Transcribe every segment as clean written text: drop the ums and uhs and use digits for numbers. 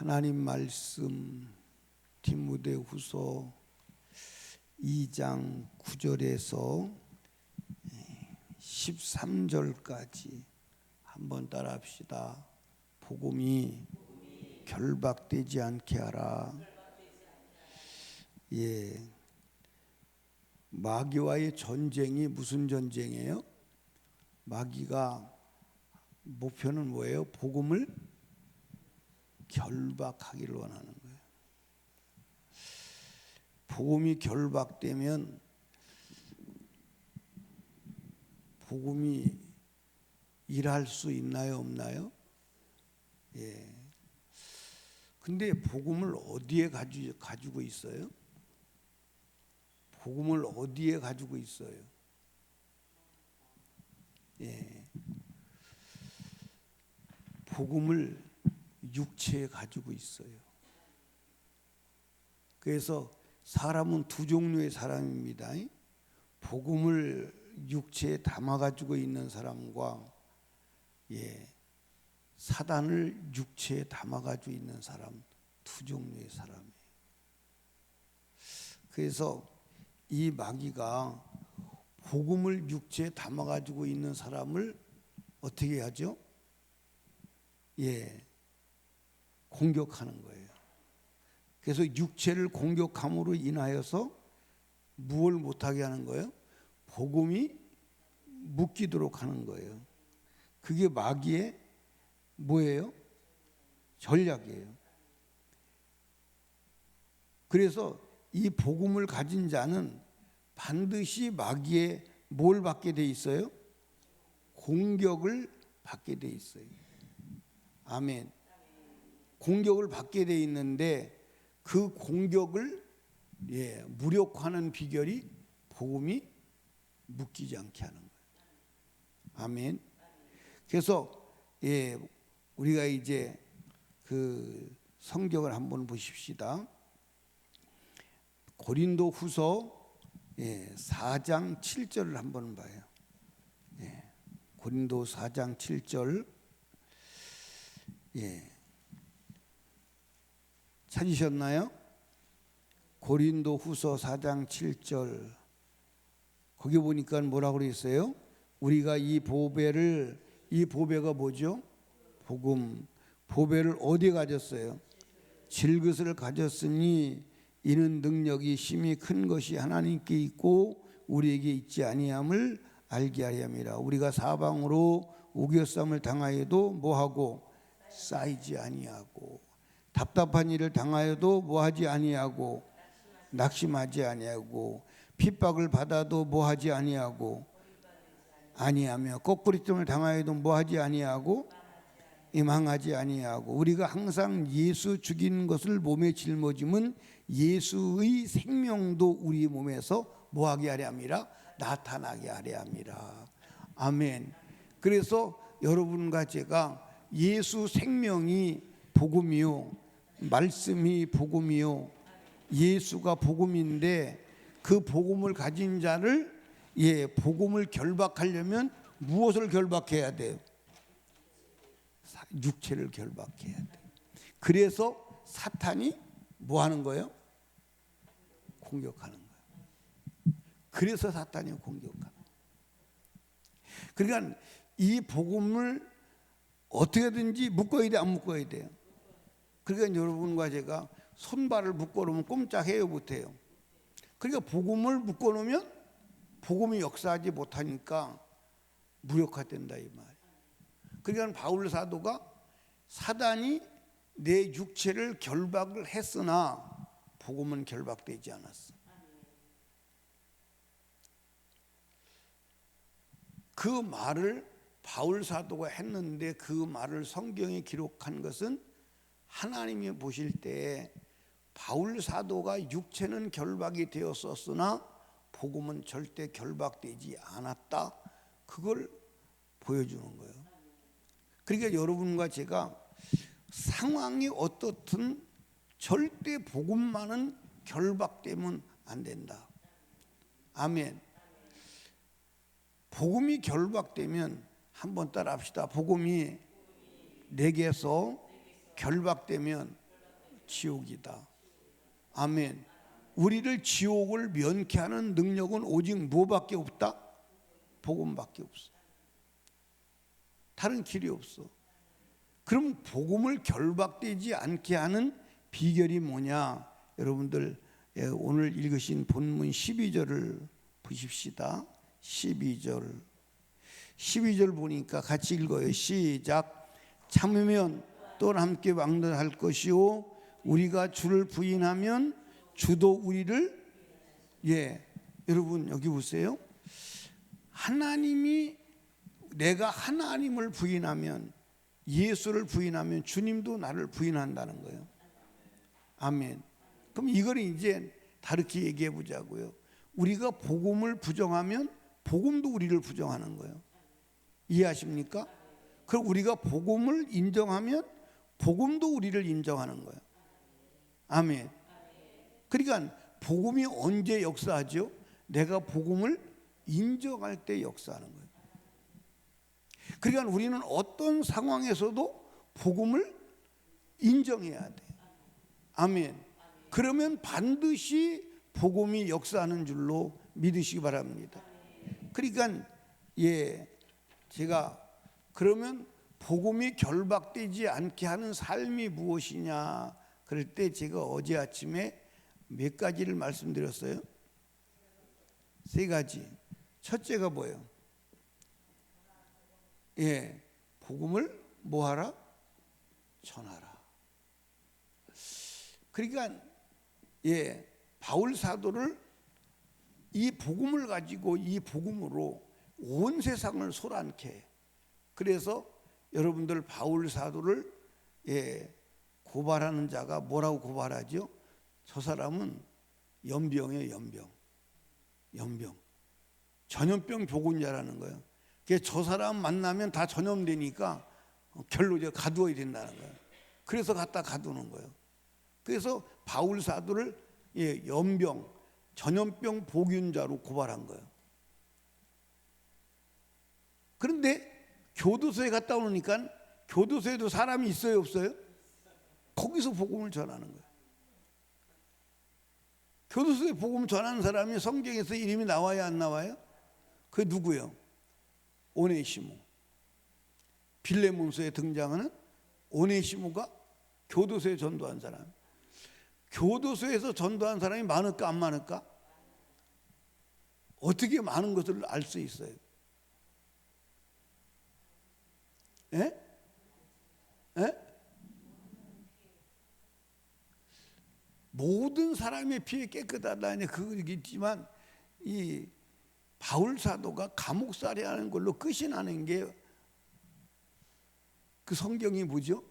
하나님 말씀 디모데후서 2장 9절에서 13절까지 한번 따라합시다. 복음이 결박되지 않게 하라. 마귀와의 전쟁이 무슨 전쟁이에요? 마귀가 목표는 뭐예요? 복음을 결박하기를 원하는 거예요. 복음이 결박되면 복음이 일할 수 있나요, 없나요? 근데 복음을 어디에 가지고 있어요? 복음을 어디에 가지고 있어요? 복음을 육체에 가지고 있어요. 그래서 사람은 두 종류의 사람입니다. 복음을 육체에 담아 가지고 있는 사람과 사단을 육체에 담아 가지고 있는 사람, 두 종류의 사람이에요. 그래서 이 마귀가 복음을 육체에 담아 가지고 있는 사람을 어떻게 하죠? 공격하는 거예요. 그래서 육체를 공격함으로 인하여서 무엇을 못하게 하는 거예요? 복음이 묶이도록 하는 거예요. 그게 마귀의 뭐예요? 전략이에요. 그래서 이 복음을 가진 자는 반드시 마귀의 뭘 받게 돼 있어요? 공격을 받게 돼 있어요. 아멘. 공격을 받게 돼 있는데 그 공격을 무력화하는 비결이 복음이 묶이지 않게 하는 거예요. 아멘. 그래서 우리가 이제 그 성경을 한번 보십시다. 고린도후서 4장 7절을 한번 봐요. 고린도 4장 7절. 찾으셨나요? 고린도후서 4장 7절. 거기 보니까 뭐라고 그랬어요? 우리가 이 보배가 뭐죠? 복음. 보배를 어디에 가졌어요? 질그릇을 가졌으니 이는 능력이 심히 큰 것이 하나님께 있고 우리에게 있지 아니함을 알게 하려 함이라. 우리가 사방으로 우겨쌈을 당하여도 뭐하고 쌓이지 아니하고, 답답한 일을 당하여도 뭐하지 아니하고 낙심하지 아니하고, 핍박을 받아도 뭐하지 아니하고 아니하며, 거꾸리점을 당하여도 뭐하지 아니하고 망하지 아니하고, 우리가 항상 예수 죽인 것을 몸에 짊어짐은 예수의 생명도 우리 몸에서 뭐하게 하려 함이라? 나타나게 하려 함이라. 아멘. 그래서 여러분과 제가 예수 생명이 복음이요, 말씀이 복음이요, 예수가 복음인데 그 복음을 가진 자를 복음을 결박하려면 무엇을 결박해야 돼요? 육체를 결박해야 돼. 그래서 사탄이 뭐 하는 거예요? 공격하는 거예요. 그래서 사탄이 공격하는 거예요. 그러니까 이 복음을 어떻게든지 묶어야 돼, 안 묶어야 돼요? 그러니까 여러분과 제가 손발을 묶어놓으면 꼼짝해요, 못해요? 그러니까 복음을 묶어놓으면 복음이 역사하지 못하니까 무력화된다 이 말이에요. 그러니까 바울 사도가 사단이 내 육체를 결박을 했으나 복음은 결박되지 않았어. 그 말을 바울 사도가 했는데 그 말을 성경에 기록한 것은 하나님이 보실 때 바울 사도가 육체는 결박이 되었었으나 복음은 절대 결박되지 않았다. 그걸 보여주는 거예요. 그러니까 여러분과 제가 상황이 어떻든 절대 복음만은 결박되면 안 된다. 아멘. 복음이 결박되면 한번 따라합시다. 복음이 내게서 결박되면 지옥이다. 아멘. 우리를 지옥을 면케하는 능력은 오직 무엇밖에 없다? 복음밖에 없어. 다른 길이 없어. 그럼 복음을 결박되지 않게 하는 비결이 뭐냐? 여러분들 오늘 읽으신 본문 12절을 보십시다. 12절 보니까 같이 읽어요. 시작. 참으면 또 함께 왕래할 것이요 우리가 주를 부인하면 주도 우리를 여러분 여기 보세요. 하나님이 내가 하나님을 부인하면 예수를 부인하면 주님도 나를 부인한다는 거예요. 아멘. 그럼 이걸 이제 다르게 얘기해 보자고요. 우리가 복음을 부정하면 복음도 우리를 부정하는 거예요. 이해하십니까? 그럼 우리가 복음을 인정하면 복음도 우리를 인정하는 거예요. 아멘. 그러니까 복음이 언제 역사하죠? 내가 복음을 인정할 때 역사하는 거예요. 그러니까 우리는 어떤 상황에서도 복음을 인정해야 돼. 아멘. 그러면 반드시 복음이 역사하는 줄로 믿으시기 바랍니다. 그러니까 제가 그러면 복음이 결박되지 않게 하는 삶이 무엇이냐 그럴 때 제가 어제 아침에 몇 가지를 말씀드렸어요? 3가지. 첫째가 뭐예요? 복음을 뭐하라? 전하라. 그러니까 바울 사도를 이 복음을 가지고 이 복음으로 온 세상을 소란케 해. 그래서 여러분들 바울 사도를 고발하는 자가 뭐라고 고발하죠? 저 사람은 연병이에요. 연병. 전염병 보건자라는 거예요. 저 사람 만나면 다 전염되니까 결로 가두어야 된다는 거예요. 그래서 갖다 가두는 거예요. 그래서 바울 사도를 연병, 전염병 보균자로 고발한 거예요. 그런데 교도소에 갔다 오니까 교도소에도 사람이 있어요, 없어요? 거기서 복음을 전하는 거예요. 교도소에 복음 전하는 사람이 성경에서 이름이 나와야 안 나와요? 그게 누구예요? 오네시모. 빌레몬서에 등장하는 오네시모가 교도소에 전도한 사람. 교도소에서 전도한 사람이 많을까 안 많을까? 어떻게 많은 것을 알 수 있어요? 모든 사람의 피에 깨끗하다니 그게 있지만 이 바울 사도가 감옥살이하는 걸로 끝이 나는 게 그 성경이 뭐죠?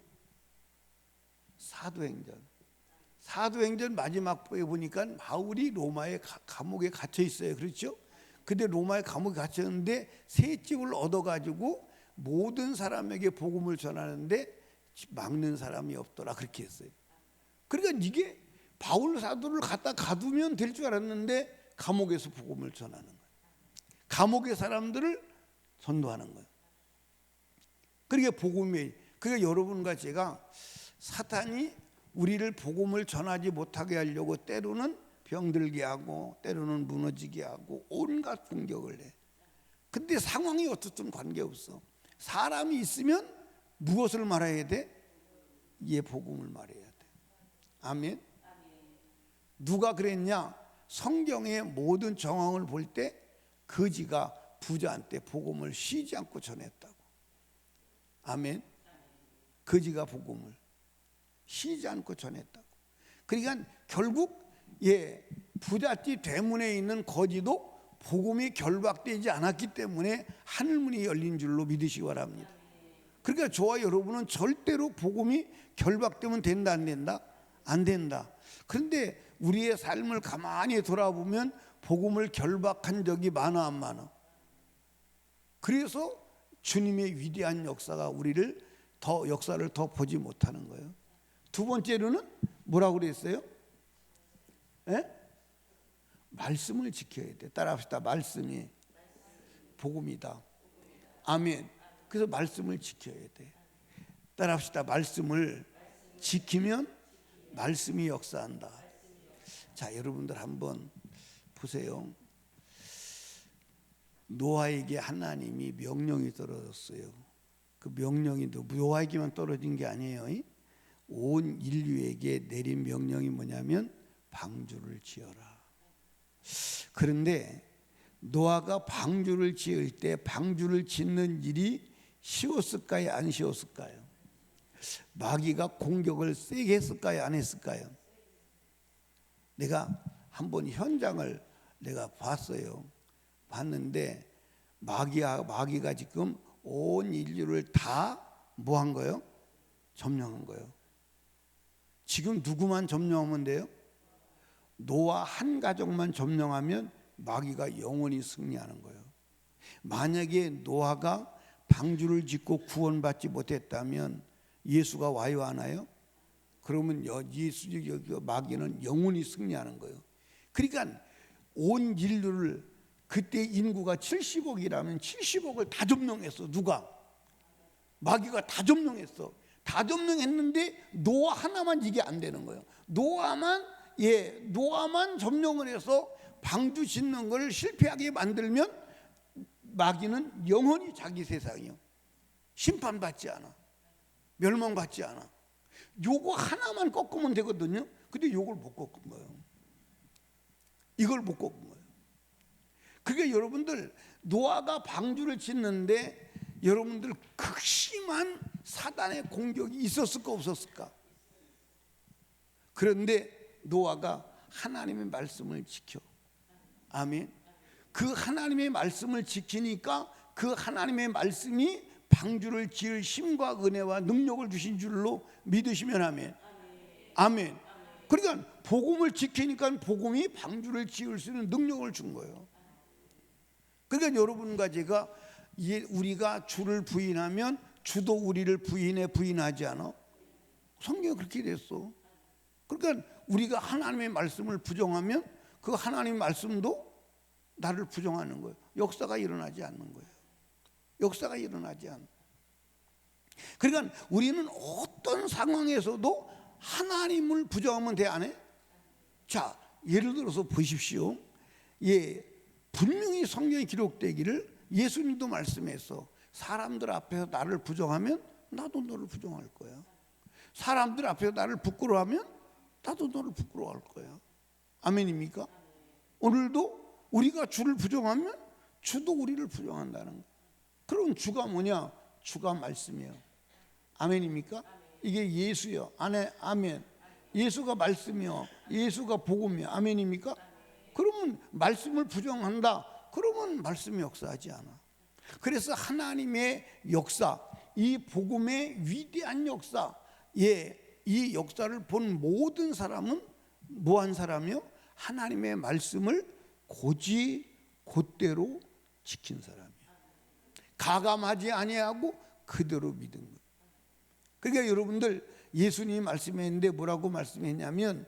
사도행전 마지막 부에 보니까 바울이 로마의 감옥에 갇혀 있어요. 그렇죠? 근데 로마의 감옥에 갇혔는데 새 집을 얻어가지고 모든 사람에게 복음을 전하는데 막는 사람이 없더라. 그렇게 했어요. 그러니까 이게 바울 사도를 갖다 가두면 될 줄 알았는데 감옥에서 복음을 전하는 거예요. 감옥의 사람들을 전도하는 거예요. 그러니까 복음이, 그러니까 여러분과 제가 사탄이 우리를 복음을 전하지 못하게 하려고 때로는 병들게 하고 때로는 무너지게 하고 온갖 공격을 해. 근데 상황이 어떻든 관계없어. 사람이 있으면 무엇을 말해야 돼? 복음을 말해야 돼. 아멘. 누가 그랬냐? 성경의 모든 정황을 볼 때 거지가 부자한테 복음을 쉬지 않고 전했다고. 아멘. 거지가 복음을 쉬지 않고 전했다고. 그러니까 결국 부잣집 대문에 있는 거지도 복음이 결박되지 않았기 때문에 하늘문이 열린 줄로 믿으시기 바랍니다. 그러니까 저와 여러분은 절대로 복음이 결박되면 된다 안 된다? 안 된다. 그런데 우리의 삶을 가만히 돌아보면 복음을 결박한 적이 많아 안 많아? 그래서 주님의 위대한 역사가 역사를 더 보지 못하는 거예요. 두 번째로는 뭐라고 그랬어요? 말씀을 지켜야 돼. 따라합시다. 말씀이 복음이다. 아멘. 그래서 말씀을 지켜야 돼. 따라합시다. 말씀을 지키면 말씀이 역사한다. 자, 여러분들 한번 보세요. 노아에게 하나님이 명령이 떨어졌어요. 그 명령이 노아에게만 떨어진 게 아니에요. 온 인류에게 내린 명령이 뭐냐면 방주를 지어라. 그런데 노아가 방주를 지을 때 방주를 짓는 일이 쉬웠을까요? 안 쉬웠을까요? 마귀가 공격을 세게 했을까요? 안 했을까요? 내가 한번 현장을 내가 봤어요. 봤는데 마귀가 지금 온 인류를 다 뭐 한 거예요? 점령한 거예요. 지금 누구만 점령하면 돼요? 노아 한 가족만 점령하면 마귀가 영원히 승리하는 거예요. 만약에 노아가 방주를 짓고 구원받지 못했다면 예수가 와요 안 와요? 그러면 마귀는 영원히 승리하는 거예요. 그러니까 온 인류를 그때 인구가 70억이라면 70억을 다 점령했어. 누가? 마귀가 다 점령했어. 다 점령했는데 노아 하나만 이게 안 되는 거예요. 노아만 점령을 해서 방주 짓는 걸 실패하게 만들면 마귀는 영원히 자기 세상이요. 심판받지 않아. 멸망받지 않아. 요거 하나만 꺾으면 되거든요. 근데 요걸 못 꺾은 거예요. 이걸 못 꺾은 거예요. 그게 여러분들 노아가 방주를 짓는데 여러분들 극심한 사단의 공격이 있었을까 없었을까? 그런데 노아가 하나님의 말씀을 지켜. 아멘. 그 하나님의 말씀을 지키니까 그 하나님의 말씀이 방주를 지을 힘과 은혜와 능력을 주신 줄로 믿으시면 아멘. 아멘. 그러니까 복음을 지키니까 복음이 방주를 지을 수 있는 능력을 준 거예요. 그러니까 여러분과 제가 우리가 주를 부인하면 주도 우리를 부인하지 않아? 성경이 그렇게 됐어. 그러니까 우리가 하나님의 말씀을 부정하면 그 하나님의 말씀도 나를 부정하는 거예요. 역사가 일어나지 않는 거예요. 역사가 일어나지 않는. 그러니까 우리는 어떤 상황에서도 하나님을 부정하면 돼, 안 해? 자, 예를 들어서 보십시오. 분명히 성경에 기록되기를 예수님도 말씀해서 사람들 앞에서 나를 부정하면 나도 너를 부정할 거야. 사람들 앞에서 나를 부끄러워하면 나도 너를 부끄러워할 거야. 아멘입니까? 오늘도 우리가 주를 부정하면 주도 우리를 부정한다는 거야. 그럼 주가 뭐냐? 주가 말씀이에요. 아멘입니까? 이게 예수요. 아멘. 예수가 말씀이요. 예수가 복음이요. 아멘입니까? 그러면 말씀을 부정한다. 그러면 말씀이 역사하지 않아. 그래서 하나님의 역사, 이 복음의 위대한 역사, 이 역사를 본 모든 사람은 뭐한 사람이요? 하나님의 말씀을 곧대로 지킨 사람이에요. 가감하지 아니하고 그대로 믿은 거예요. 그러니까 여러분들 예수님이 말씀했는데 뭐라고 말씀했냐면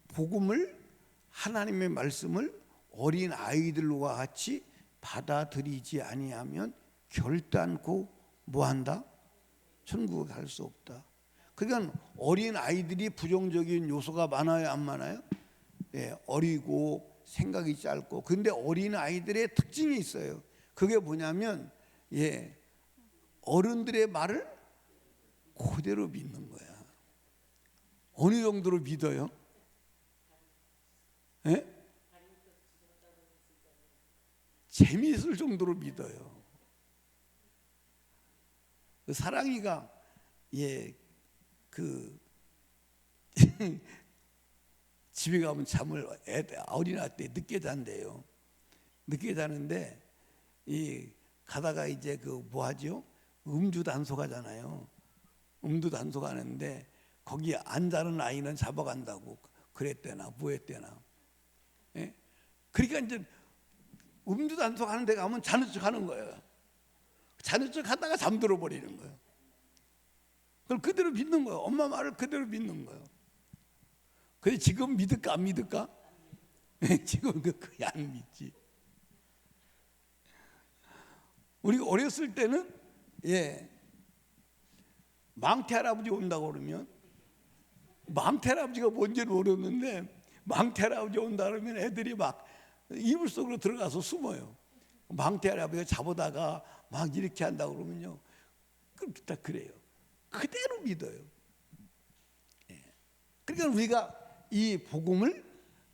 복음을 하나님의 말씀을 어린 아이들과 같이 받아들이지 아니하면 결단코 뭐한다? 천국에 갈 수 없다. 그러니까 어린 아이들이 부정적인 요소가 많아요, 안 많아요? 어리고 생각이 짧고. 근데 어린 아이들의 특징이 있어요. 그게 뭐냐면 어른들의 말을 그대로 믿는 거야. 어느 정도로 믿어요? 재미있을 정도로 믿어요. 사랑이가 집에 가면 잠을 어린아이 때 늦게 잔대요. 늦게 자는데 가다가 이제 뭐 하죠? 음주 단속 하잖아요. 음주 단속 하는데 거기 안 자는 아이는 잡아간다고 그랬대나 뭐했대나. 그러니까 이제 음주 단속 하는 데 가면 자는 척 하는 거예요. 자는 척 하다가 잠들어 버리는 거예요. 그걸 그대로 믿는 거예요. 엄마 말을 그대로 믿는 거예요. 근데 지금 믿을까 안 믿을까? 지금 거의 안 믿지. 우리 어렸을 때는 망태 할아버지 온다고 그러면 망태할아버지가 뭔지 모르는데 망태할아버지 온다 그러면 애들이 막 이불 속으로 들어가서 숨어요. 망태할아버지가 잡아다가 막 이렇게 한다 그러면요, 딱 그래요. 그대로 믿어요. 그러니까 우리가 이 복음을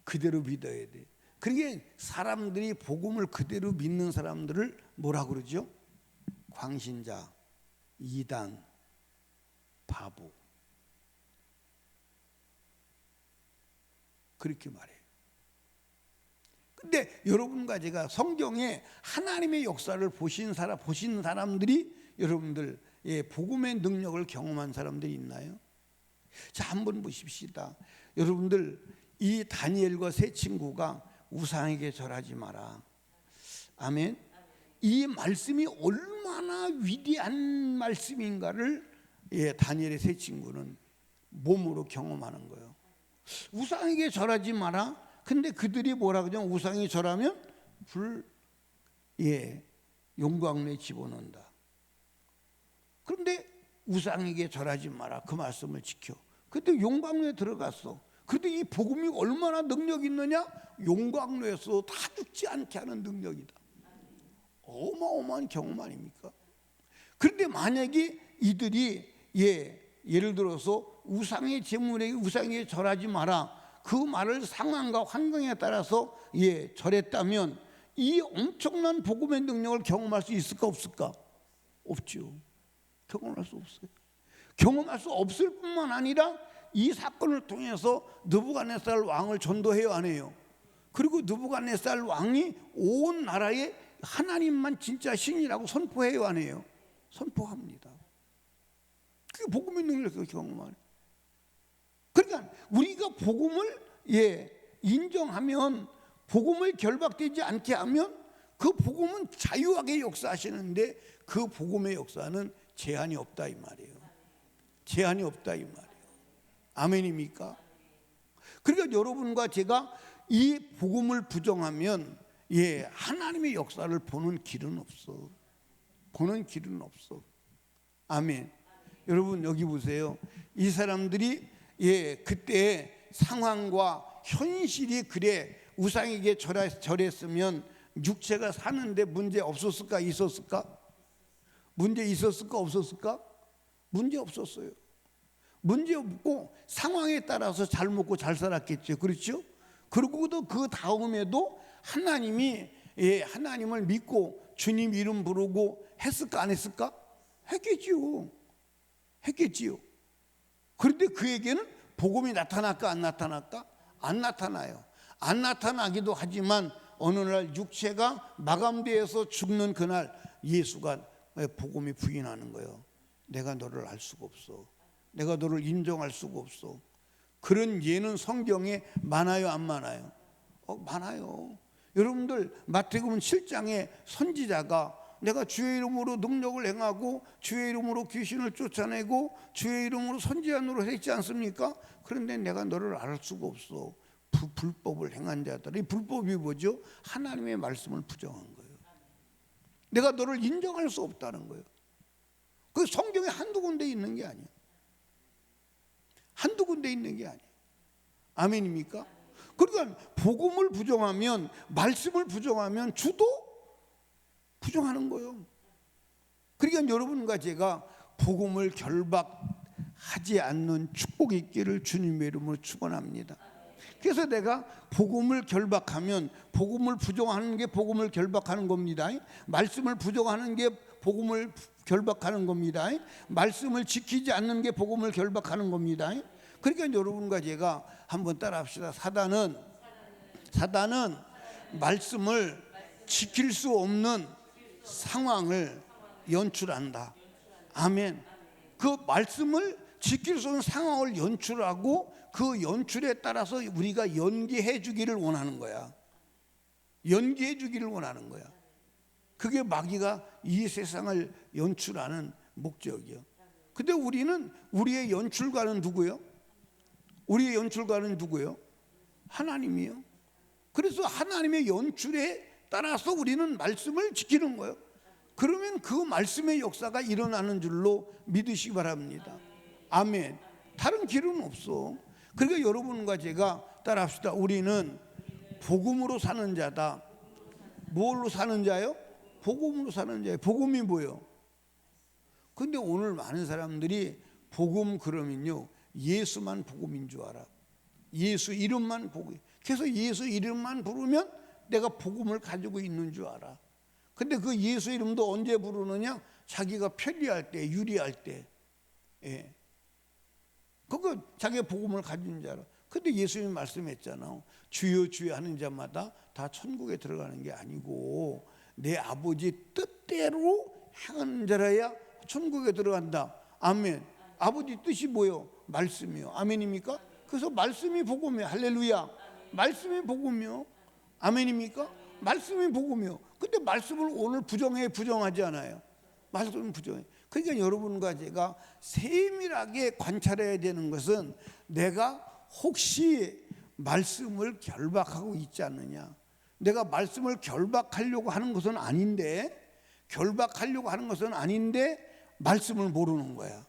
그대로 믿어야 돼. 그러니까 사람들이 복음을 그대로 믿는 사람들을 뭐라 그러죠? 광신자, 이단, 바보, 그렇게 말해요. 근데 여러분과 제가 성경에 하나님의 역사를 보신 사람들이 여러분들 복음의 능력을 경험한 사람들이 있나요? 자, 한번 보십시다. 여러분들, 이 다니엘과 세 친구가 우상에게 절하지 마라. 아멘. 이 말씀이 얼마나 위대한 말씀인가를 다니엘의 세 친구는 몸으로 경험하는 거예요. 우상에게 절하지 마라. 근데 그들이 뭐라 그러냐? 우상에 절하면 용광로에 집어넣는다. 그런데 우상에게 절하지 마라, 그 말씀을 지켜. 그때 용광로에 들어갔어. 그런데 이 복음이 얼마나 능력 있느냐? 용광로에서 다 죽지 않게 하는 능력이다. 어마어마한 경험 아닙니까? 그런데 만약에 이들이 예를 들어서 우상의 제물에게 우상에게 절하지 마라, 그 말을 상황과 환경에 따라서 절했다면 이 엄청난 복음의 능력을 경험할 수 있을까 없을까? 없죠. 경험할 수 없어요. 경험할 수 없을 뿐만 아니라 이 사건을 통해서 느부갓네살 왕을 전도해요, 안 해요? 그리고 느부갓네살 왕이 온 나라에 하나님만 진짜 신이라고 선포해요, 안 해요? 선포합니다. 그게 복음의 능력을 경험하는. 그러니까 우리가 복음을 인정하면, 복음을 결박되지 않게 하면 그 복음은 자유하게 역사하시는데 그 복음의 역사는 제한이 없다 이 말이에요. 제한이 없다 이 말이에요. 아멘입니까? 그러니까 여러분과 제가 이 복음을 부정하면 하나님의 역사를 보는 길은 없어. 보는 길은 없어. 아멘. 여러분 여기 보세요. 이 사람들이 그때 상황과 현실이 그래 우상에게 절했으면 육체가 사는데 문제 없었을까? 있었을까? 문제 있었을까? 없었을까? 문제 없었어요. 문제 없고 상황에 따라서 잘 먹고 잘 살았겠죠. 그렇죠? 그리고도 그 다음에도 하나님을 믿고 주님 이름 부르고 했을까? 안 했을까? 했겠지요. 했겠지요. 그런데 그에게는 복음이 나타날까? 안 나타날까? 안 나타나요. 안 나타나기도 하지만 어느 날 육체가 마감되어서 죽는 그날 예수가 복음이 부인하는 거예요. 내가 너를 알 수가 없어. 내가 너를 인정할 수가 없어. 그런 예는 성경에 많아요, 안 많아요? 많아요. 여러분들 마태복음 7장에 선지자가 내가 주의 이름으로 능력을 행하고 주의 이름으로 귀신을 쫓아내고 주의 이름으로 선지자 노릇 했지 않습니까? 그런데 내가 너를 알 수가 없어. 불법을 행한 자들. 이 불법이 뭐죠? 하나님의 말씀을 부정한 거예요. 내가 너를 인정할 수 없다는 거예요. 그 성경에 한두 군데 있는 게 아니에요. 한두 군데 있는 게 아니에요. 아멘입니까? 그러니까 복음을 부정하면, 말씀을 부정하면 주도 부정하는 거예요. 그러니까 여러분과 제가 복음을 결박하지 않는 축복 있기를 주님의 이름으로 축원합니다. 그래서 내가 복음을 결박하면, 복음을 부정하는 게 복음을 결박하는 겁니다. 말씀을 부정하는 게 복음을 결박하는 겁니다. 말씀을 지키지 않는 게 복음을 결박하는 겁니다. 그러니까 여러분과 제가 한번 따라합시다. 사단은 말씀을 지킬 수 없는 상황을 연출한다. 아멘. 그 말씀을 지킬 수 없는 상황을 연출하고 그 연출에 따라서 우리가 연기해 주기를 원하는 거야. 연기해 주기를 원하는 거야. 그게 마귀가 이 세상을 연출하는 목적이요. 근데 우리는 우리의 연출가는 누구요? 우리의 연출가는 누구요? 하나님이요. 그래서 하나님의 연출에 따라서 우리는 말씀을 지키는 거예요. 그러면 그 말씀의 역사가 일어나는 줄로 믿으시기 바랍니다. 아멘. 다른 길은 없어. 그러니까 여러분과 제가 따라합시다. 우리는 복음으로 사는 자다. 뭘로 사는 자요? 복음으로 사는 자예요. 복음이 뭐예요? 근데 오늘 많은 사람들이 복음 그러면요, 예수만 복음인 줄 알아. 예수 이름만 복음. 그래서 예수 이름만 부르면 내가 복음을 가지고 있는 줄 알아. 근데 그 예수 이름도 언제 부르느냐? 자기가 편리할 때, 유리할 때. 예. 그거 자기가 복음을 가진 줄 알아. 근데 예수님이 말씀했잖아. 주여 주여 하는 자마다 다 천국에 들어가는 게 아니고 내 아버지 뜻대로 행하는 자라야 천국에 들어간다. 아멘. 아버지 뜻이 뭐요? 말씀이요. 아멘입니까? 그래서 말씀이 복음이요. 할렐루야. 말씀이 복음이요. 아멘입니까? 말씀이 복음이요. 근데 말씀을 오늘 부정해, 부정하지 않아요. 말씀은 부정해. 그러니까 여러분과 제가 세밀하게 관찰해야 되는 것은 내가 혹시 말씀을 결박하고 있지 않느냐. 내가 말씀을 결박하려고 하는 것은 아닌데, 결박하려고 하는 것은 아닌데 말씀을 모르는 거야.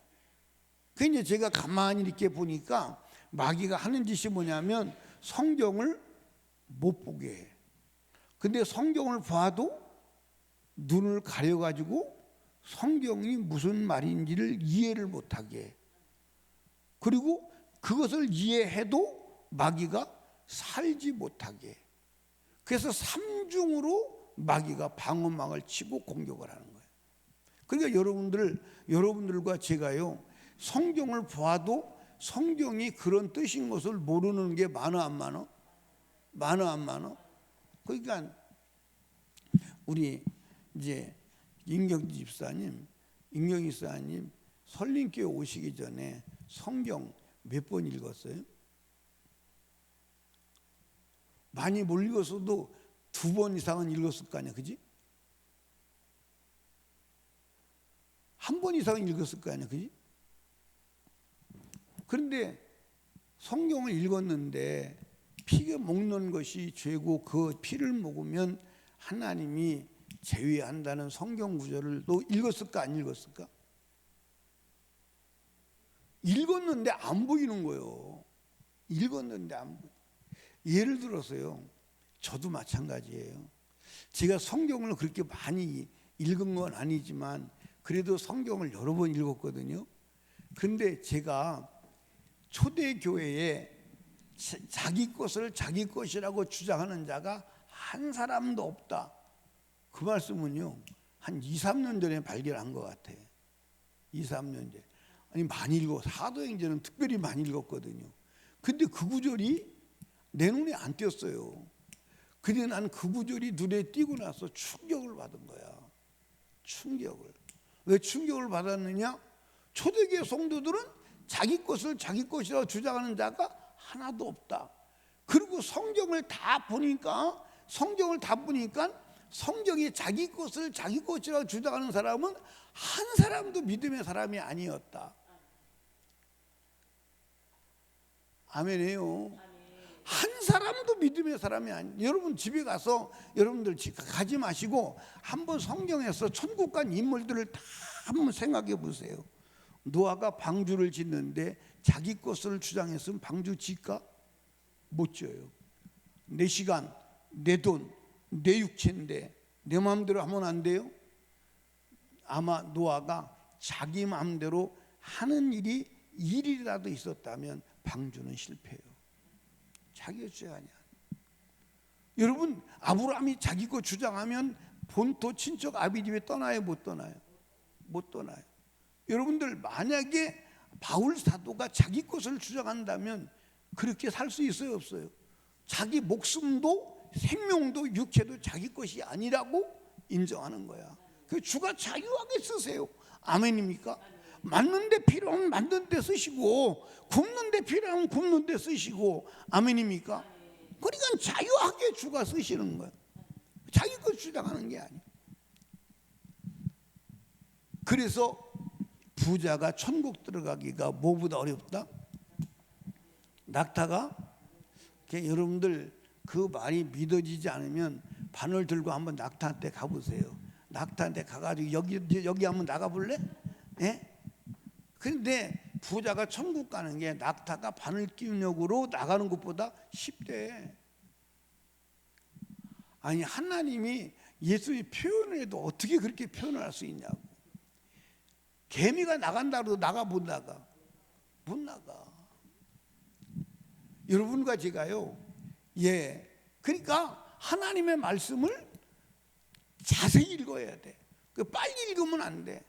그러니까 제가 가만히 이렇게 보니까 마귀가 하는 짓이 뭐냐면 성경을 못 보게 해. 근데 성경을 봐도 눈을 가려가지고 성경이 무슨 말인지를 이해를 못하게 해. 그리고 그것을 이해해도 마귀가 살지 못하게 해. 그래서 삼중으로 마귀가 방어막을 치고 공격을 하는 거예요. 그러니까 여러분들과 제가요, 성경을 봐도 성경이 그런 뜻인 것을 모르는 게 많아 안 많아? 많아 안 많아? 그러니까 우리 이제 임경지 집사님 설림교회 오시기 전에 성경 몇 번 읽었어요? 많이 못 읽었어도 2번 이상은 읽었을 거 아니야, 그지? 1번 이상은 읽었을 거 아니야, 그지? 그런데 성경을 읽었는데 피가 먹는 것이 죄고 그 피를 먹으면 하나님이 제외한다는 성경 구절을 또 읽었을까 안 읽었을까? 읽었는데 안 보이는 거예요. 읽었는데 안 보여. 예를 들어서요, 저도 마찬가지예요. 제가 성경을 그렇게 많이 읽은 건 아니지만 그래도 성경을 여러 번 읽었거든요. 근데 제가 초대교회에 자기 것을 자기 것이라고 주장하는 자가 한 사람도 없다. 그 말씀은요, 한 2, 3년 전에 발견한 것 같아요. 2, 3년 전에. 아니, 많이 읽어. 사도행전은 특별히 많이 읽었거든요. 근데 그 구절이 내 눈에 안 띄었어요. 근데 난 그 구절이 눈에 띄고 나서 충격을 받은 거야. 충격을. 왜 충격을 받았느냐? 초대교회 성도들은 자기 것을 자기 것이라고 주장하는 자가 하나도 없다. 그리고 성경을 다 보니까 성경이 자기 것을 자기 것이라고 주장하는 사람은 한 사람도 믿음의 사람이 아니었다. 아멘이에요. 한 사람도 믿음의 사람이 아니에요. 여러분 집에 가서 여러분들 가지 마시고 한번 성경에서 천국 간 인물들을 다 한번 생각해 보세요. 노아가 방주를 짓는데 자기 것을 주장했으면 방주 짓까? 못 지어요. 내 시간, 내 돈, 내 육체인데 내 마음대로 하면 안 돼요? 아마 노아가 자기 마음대로 하는 일이라도 있었다면 방주는 실패해요. 자기가 주장 아니야. 여러분, 아브라함이 자기 거 주장하면 본토 친척 아비집에 떠나요, 못 떠나요? 못 떠나요. 여러분들 만약에 바울 사도가 자기 것을 주장한다면 그렇게 살 수 있어요, 없어요? 자기 목숨도 생명도 육체도 자기 것이 아니라고 인정하는 거야. 그 주가 자유하게 쓰세요. 아멘입니까? 맞는 데 필요하면 맞는 데 쓰시고 굽는 데 필요하면 굽는 데 쓰시고 아멘입니까? 그러니까 자유하게 주가 쓰시는 거예요. 자기 것 주장하는 게 아니에요. 그래서 부자가 천국 들어가기가 뭐보다 어렵다? 낙타가? 여러분들 그 말이 믿어지지 않으면 바늘 들고 한번 낙타한테 가보세요. 낙타한테 가가지고 여기 한번 나가볼래? 예? 그런데 부자가 천국 가는 게 낙타가 바늘기운역으로 나가는 것보다 쉽대. 아니 하나님이 예수의 표현을 해도 어떻게 그렇게 표현을 할 수 있냐고. 개미가 나간다고 나가 못 나가. 못 나가. 여러분과 제가요. 그러니까 하나님의 말씀을 자세히 읽어야 돼. 빨리 읽으면 안 돼.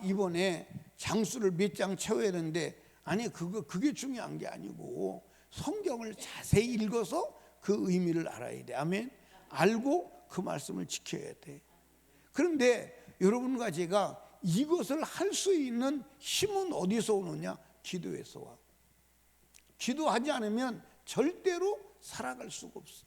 이번에 장수를 몇 장 채워야 되는데 아니 그게 중요한 게 아니고 성경을 자세히 읽어서 그 의미를 알아야 돼. 아멘. 알고 그 말씀을 지켜야 돼. 그런데 여러분과 제가 이것을 할 수 있는 힘은 어디서 오느냐? 기도에서 와. 기도하지 않으면 절대로 살아갈 수가 없어.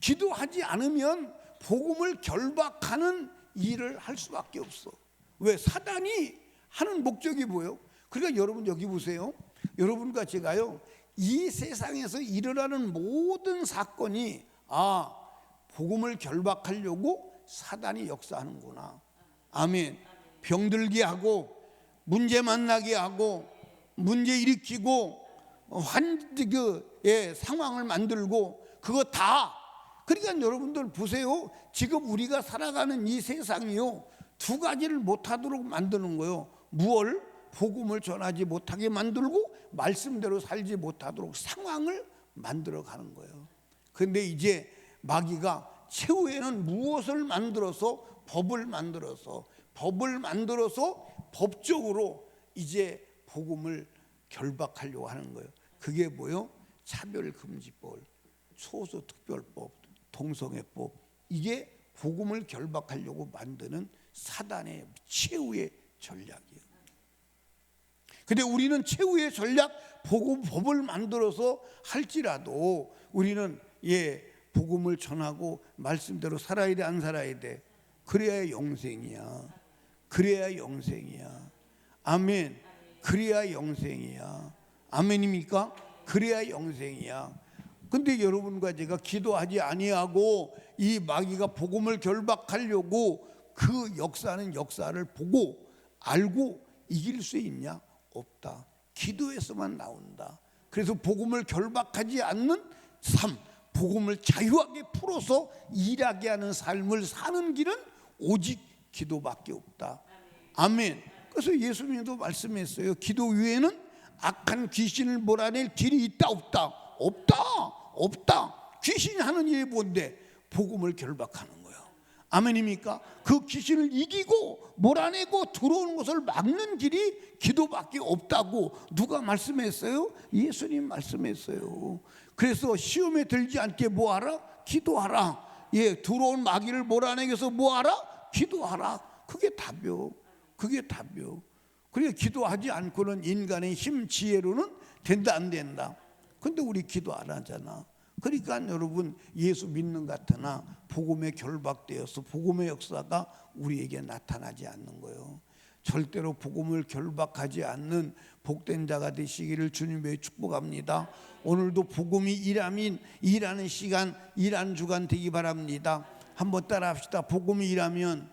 기도하지 않으면 복음을 결박하는 일을 할 수밖에 없어. 왜? 사단이 하는 목적이 뭐예요? 그러니까 여러분 여기 보세요. 여러분과 제가요, 이 세상에서 일어나는 모든 사건이 복음을 결박하려고 사단이 역사하는구나. 아멘. 병들게 하고 문제 만나게 하고 문제 일으키고 상황을 만들고 그거 다. 그러니까 여러분들 보세요. 지금 우리가 살아가는 이 세상이요, 두 가지를 못하도록 만드는 거예요. 무엇을? 복음을 전하지 못하게 만들고 말씀대로 살지 못하도록 상황을 만들어 가는 거예요. 그런데 이제 마귀가 최후에는 무엇을 만들어서 법을 만들어서 법적으로 이제 복음을 결박하려고 하는 거예요. 그게 뭐요? 차별금지법, 소수특별법, 동성애법. 이게 복음을 결박하려고 만드는 사단의 최후의 전략이에요. 근데 우리는 최후의 전략 법을 만들어서 할지라도 우리는 복음을 전하고 말씀대로 살아야 돼, 안 살아야 돼? 그래야 영생이야. 그래야 영생이야. 아멘. 그래야 영생이야. 아멘입니까? 그래야 영생이야. 근데 여러분과 제가 기도하지 아니하고 이 마귀가 복음을 결박하려고 그 역사는 역사를 보고 알고 이길 수 있냐? 없다. 기도에서만 나온다. 그래서 복음을 결박하지 않는 삶, 복음을 자유하게 풀어서 일하게 하는 삶을 사는 길은 오직 기도밖에 없다. 아멘. 그래서 예수님도 말씀했어요. 기도 외에는 악한 귀신을 몰아낼 길이 있다 없다? 없다. 없다. 귀신이 하는 일이 뭔데? 복음을 결박하는 거예요. 아멘입니까? 그 귀신을 이기고 몰아내고 들어오는 것을 막는 길이 기도밖에 없다고 누가 말씀했어요? 예수님 말씀했어요. 그래서 시험에 들지 않게 뭐하라? 기도하라. 들어온 마귀를 몰아내기 위해서 뭐하라? 기도하라. 그게 답이요. 그게 답이요. 그러니까 기도하지 않고는 인간의 힘, 지혜로는 된다 안 된다? 근데 우리 기도 안 하잖아. 그러니까 여러분 예수 믿는 것 같으나 복음에 결박되어서 복음의 역사가 우리에게 나타나지 않는 거예요. 절대로 복음을 결박하지 않는 복된 자가 되시기를 주님의 축복합니다. 오늘도 복음이 일하는 시간, 일하는 주간 되기 바랍니다. 한번 따라 합시다. 복음이 일하면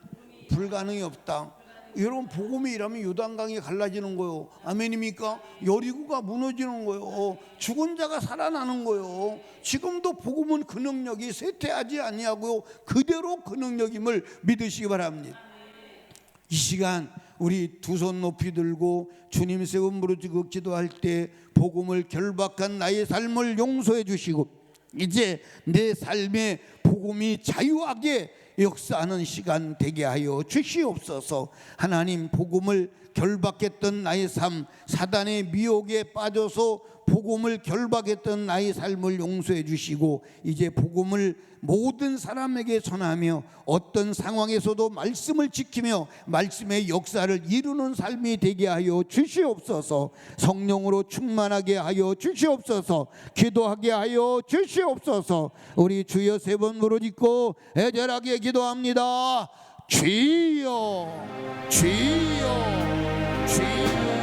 불가능이 없다. 여러분 복음이 일하면 요단강이 갈라지는 거요. 아멘입니까? 여리고가 무너지는 거요. 죽은 자가 살아나는 거요. 지금도 복음은 그 능력이 쇠퇴하지 아니하고요, 그대로 그 능력임을 믿으시기 바랍니다. 이 시간 우리 두 손 높이 들고 주님 세운 무릎 기도할 때 복음을 결박한 나의 삶을 용서해 주시고 이제 내 삶에 복음이 자유하게 역사하는 시간 되게 하여 주시옵소서. 하나님, 복음을 결박했던 나의 삶, 사단의 미혹에 빠져서 복음을 결박했던 나의 삶을 용서해 주시고 이제 복음을 모든 사람에게 전하며 어떤 상황에서도 말씀을 지키며 말씀의 역사를 이루는 삶이 되게 하여 주시옵소서. 성령으로 충만하게 하여 주시옵소서. 기도하게 하여 주시옵소서. 우리 주여 세 번 부르짖고 애절하게 기도합니다. 주여, 주여, 주여.